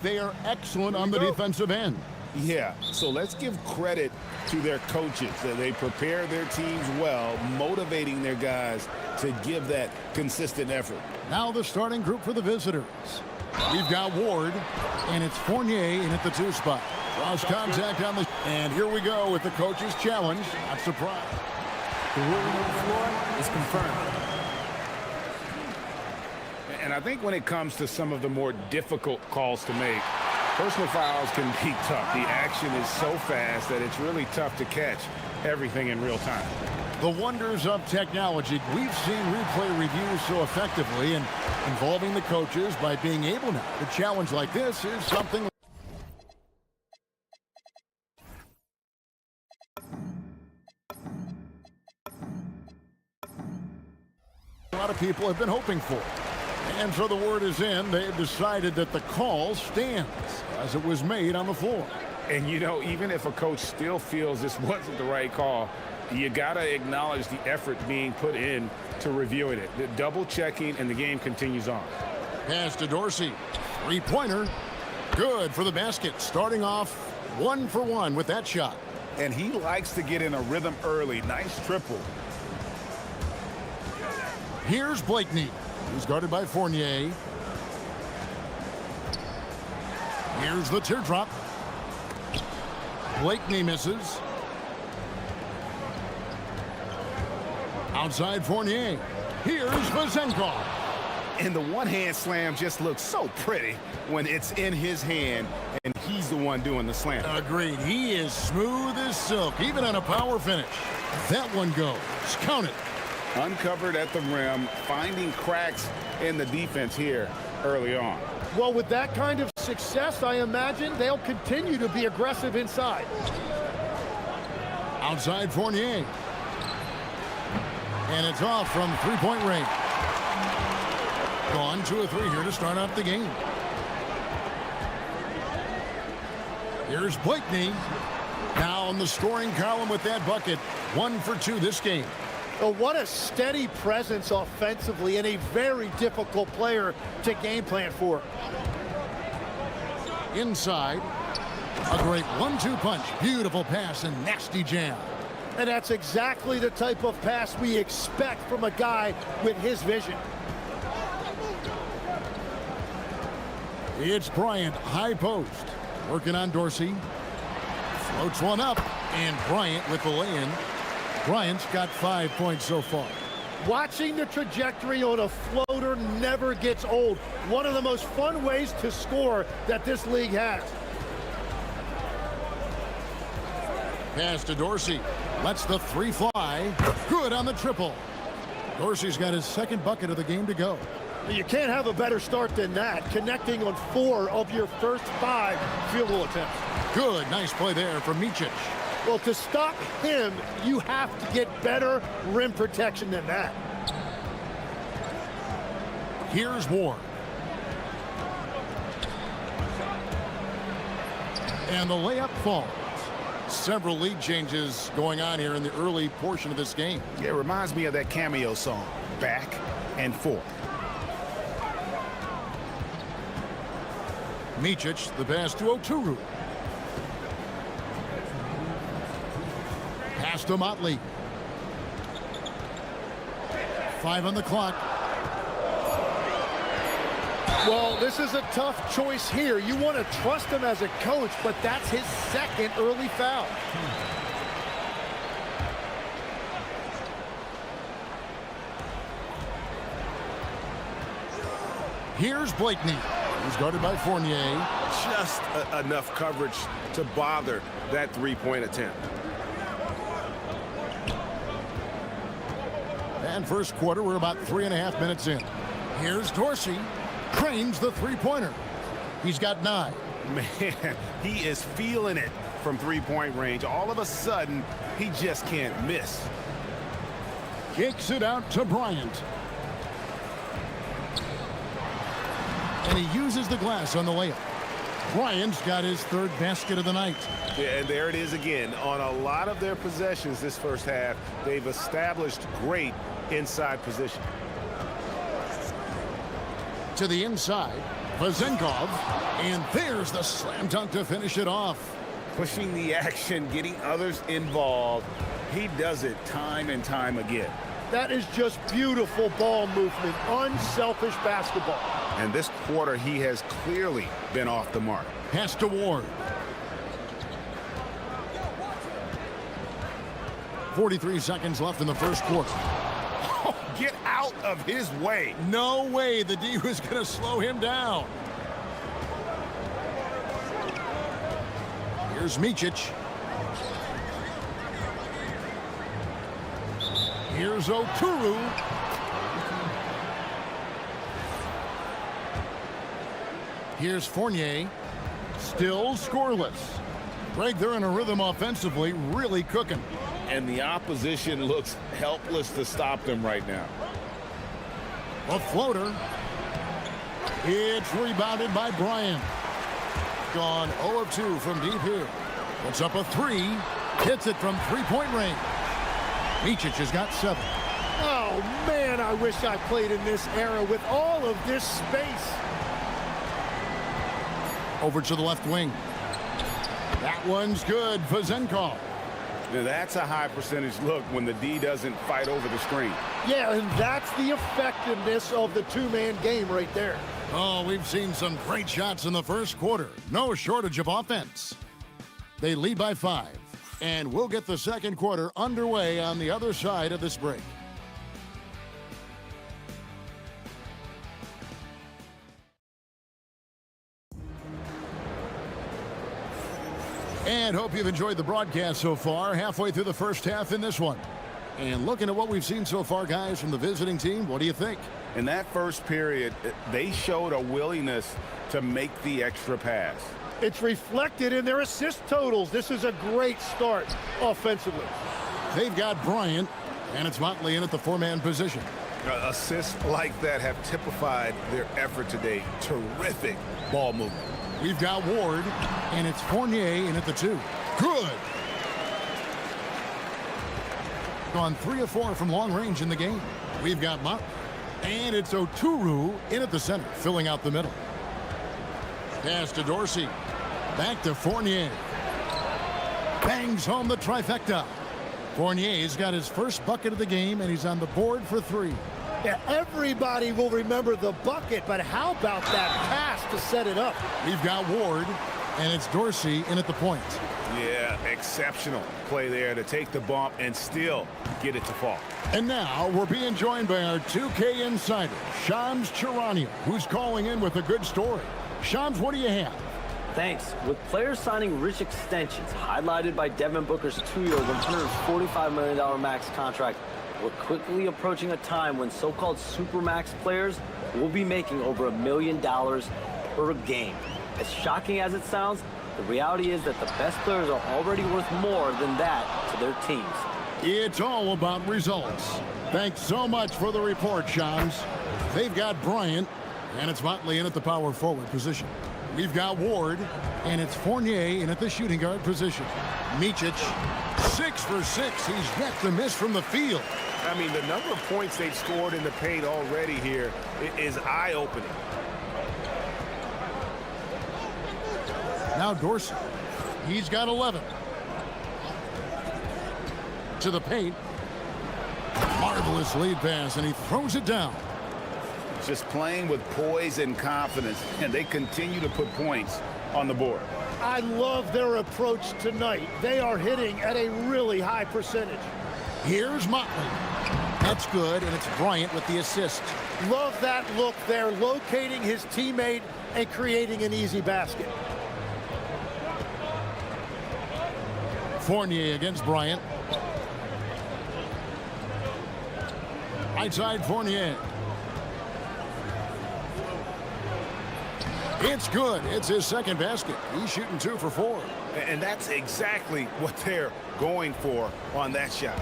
They are excellent on the defensive end. Yeah, so let's give credit to their coaches that they prepare their teams well, motivating their guys to give that consistent effort. Now the starting group for the visitors. We've got Ward, and it's Fournier in at the 2 spot. Cross contact on the... And here we go with the coach's challenge. Not surprised. The ruling on the floor is confirmed. And I think when it comes to some of the more difficult calls to make, personal fouls can be tough. The action is so fast that it's really tough to catch everything in real time. The wonders of technology. We've seen replay reviews so effectively, and involving the coaches by being able now to challenge like this is something a lot of people have been hoping for. And so the word is in. They've decided that the call stands as it was made on the floor. And, you know, even if a coach still feels this wasn't the right call, you got to acknowledge the effort being put in to reviewing it. The double checking, and the game continues on. Pass to Dorsey. Three-pointer. Good for the basket. Starting off 1 for 1 with that shot. And he likes to get in a rhythm early. Nice triple. Here's Blakeney. He's guarded by Fournier. Here's the teardrop. Blakeney misses. Outside Fournier. Here's Vazenko. And the one-hand slam just looks so pretty when it's in his hand, and he's the one doing the slam. Agreed. He is smooth as silk, even on a power finish. That one goes. Count it. Uncovered at the rim, finding cracks in the defense here early on. Well, with that kind of success, I imagine they'll continue to be aggressive inside. Outside Fournier. And it's off from three-point range. Gone 2 of 3 here to start off the game. Here's Blakeney. Now in the scoring column with that bucket. 1 for 2 this game. Oh, what a steady presence offensively, and a very difficult player to game plan for. Inside. A great 1-2 punch. Beautiful pass and nasty jam. And that's exactly the type of pass we expect from a guy with his vision. It's Bryant, high post. Working on Dorsey. Floats one up, and Bryant with the lay-in. Bryant's got 5 points so far. Watching the trajectory on a floater never gets old. One of the most fun ways to score that this league has. Pass to Dorsey. Lets the 3 fly. Good on the triple. Dorsey's got his 2nd bucket of the game to go. You can't have a better start than that, connecting on 4 of your first 5 field goal attempts. Good, nice play there from Micic. Well, to stop him, you have to get better rim protection than that. Here's Ward. And the layup falls. Several lead changes going on here in the early portion of this game. Yeah, it reminds me of that Cameo song, Back and Forth. Micic, the pass to Oturu. Pass to Motley. 5 on the clock. Well, this is a tough choice here. You want to trust him as a coach, but that's his 2nd early foul. Here's Blakeney. He's guarded by Fournier. Just enough coverage to bother that 3-point attempt. And first quarter, we're about 3.5 minutes in. Here's Dorsey. Cranes the 3-pointer. He's got 9. Man, he is feeling it from 3-point range. All of a sudden, he just can't miss. Kicks it out to Bryant. And he uses the glass on the layup. Bryant's got his 3rd basket of the night. Yeah, and there it is again. On a lot of their possessions this first half, they've established great inside position. To the inside. Vazenkov, and there's the slam dunk to finish it off. Pushing the action, getting others involved. He does it time and time again. That is just beautiful ball movement, unselfish basketball. And this quarter, he has clearly been off the mark. Pass to Ward. 43 seconds left in the first quarter. Oh, get out of his way. No way the D was going to slow him down. Here's Micic. Here's Oturu. Here's Fournier. Still scoreless. Greg, they're in a rhythm offensively, really cooking. And the opposition looks helpless to stop them right now. A floater. It's rebounded by Bryant. Gone 0 of 2 from deep here. Puts up a three. Hits it from three-point range. Micic has got 7. Oh, man, I wish I played in this era with all of this space. Over to the left wing. That one's good. Vazenkov. Now that's a high percentage look when the D doesn't fight over the screen. Yeah, and that's the effectiveness of the two-man game right there. Oh, we've seen some great shots in the first quarter. No shortage of offense. They lead by 5. And we'll get the second quarter underway on the other side of this break. And hope you've enjoyed the broadcast so far. Halfway through the first half in this one. And looking at what we've seen so far, guys, from the visiting team, what do you think? In that first period, they showed a willingness to make the extra pass. It's reflected in their assist totals. This is a great start offensively. They've got Bryant, and it's Motley in at the 4-man position. Assists like that have typified their effort today. Terrific ball movement. We've got Ward, and it's Fournier in at the 2. Good. Gone 3 of 4 from long range in the game. We've got Motley, and it's Oturu in at the center, filling out the middle. Pass to Dorsey. Back to Fournier. Bangs home the trifecta. Fournier's got his first bucket of the game, and he's on the board for 3. Yeah, everybody will remember the bucket, but how about that pass to set it up? We've got Ward, and it's Dorsey in at the point. Yeah, exceptional play there to take the bump and still get it to fall. And now we're being joined by our 2K insider, Shams Charania, who's calling in with a good story. Shams, what do you have? Thanks. With players signing rich extensions, highlighted by Devin Booker's 2-year, $145 million max contract, we're quickly approaching a time when so-called supermax players will be making over $1 million per game. As shocking as it sounds, the reality is that the best players are already worth more than that to their teams. It's all about results. Thanks so much for the report, Shams. They've got Bryant, and it's Motley in at the power forward position. We've got Ward, and it's Fournier in at the shooting guard position. Micic, 6 for 6. He's yet to miss from the field. I mean, the number of points they've scored in the paint already here is eye-opening. Now Dorsey. He's got 11. To the paint. Marvelous lead pass, and he throws it down. Just playing with poise and confidence, and they continue to put points on the board. I love their approach tonight. They are hitting at a really high percentage. Here's Motley. That's good, and it's Bryant with the assist. Love that look there, locating his teammate and creating an easy basket. Fournier against Bryant. Right side, Fournier. It's good. It's his second basket. He's shooting 2 for 4. And that's exactly what they're going for on that shot.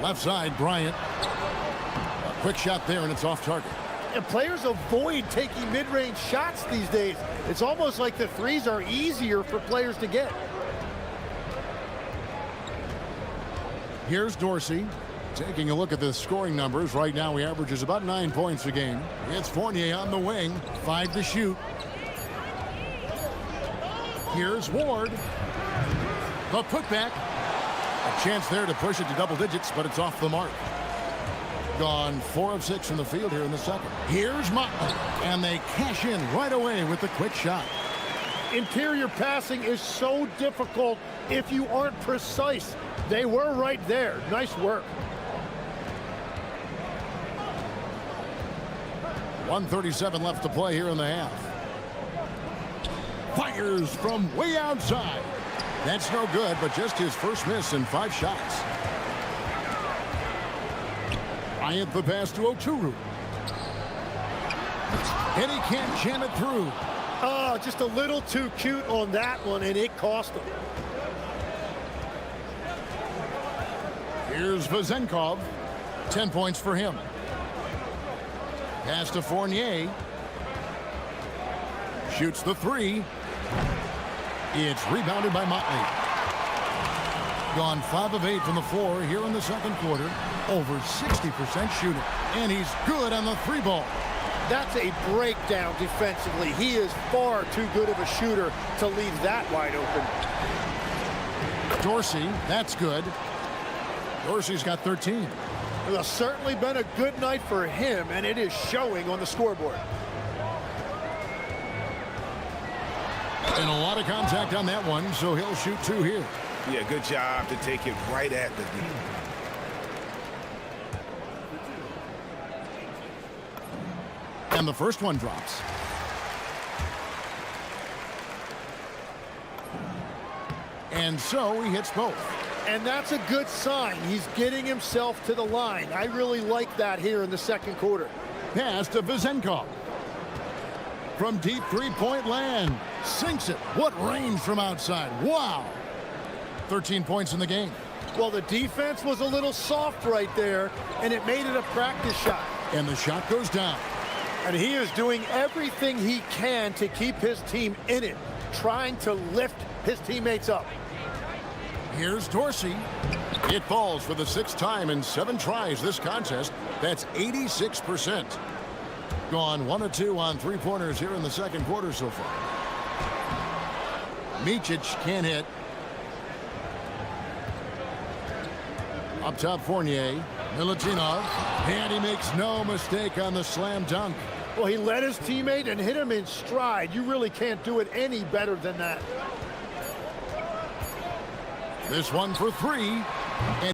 Left side, Bryant. A quick shot there, and it's off target. And players avoid taking mid-range shots these days. It's almost like the threes are easier for players to get. Here's Dorsey. Taking a look at the scoring numbers, right now he averages about 9 points a game. It's Fournier on the wing, 5 to shoot. Here's Ward. The putback. A chance there to push it to double digits, but it's off the mark. Gone 4 of 6 from the field here in the second. Here's Motley, and they cash in right away with the quick shot. Interior passing is so difficult if you aren't precise. They were right there. Nice work. 1:37 left to play here in the half. Fires from way outside. That's no good, but just his first miss in 5 shots. Bryant the pass to Oturu. And he can't jam it through. Oh, just a little too cute on that one, and it cost him. Here's Vezenkov. 10 points for him. Pass to Fournier. Shoots the 3. It's rebounded by Motley. Gone 5 of 8 from the floor here in the second quarter. Over 60% shooting. And he's good on the 3 ball. That's a breakdown defensively. He is far too good of a shooter to leave that wide open. Dorsey, that's good. Dorsey's got 13. It has certainly been a good night for him, and it is showing on the scoreboard. And a lot of contact on that one, so he'll shoot 2 here. Yeah, good job to take it right at the D. And the first one drops. And so he hits both. And that's a good sign. He's getting himself to the line. I really like that here in the second quarter. Pass to Vezenkov. From deep three-point land. Sinks it. What range from outside. Wow. 13 points in the game. Well, the defense was a little soft right there, and it made it a practice shot. And the shot goes down. And he is doing everything he can to keep his team in it, trying to lift his teammates up. Here's Dorsey. It falls for the 6th time in 7 tries this contest. That's 86%. Gone 1 of 2 on 3-pointers here in the second quarter so far. Micic can't hit. Up top, Fournier. Milutinov. And he makes no mistake on the slam dunk. Well, he led his teammate and hit him in stride. You really can't do it any better than that. This one for 3. And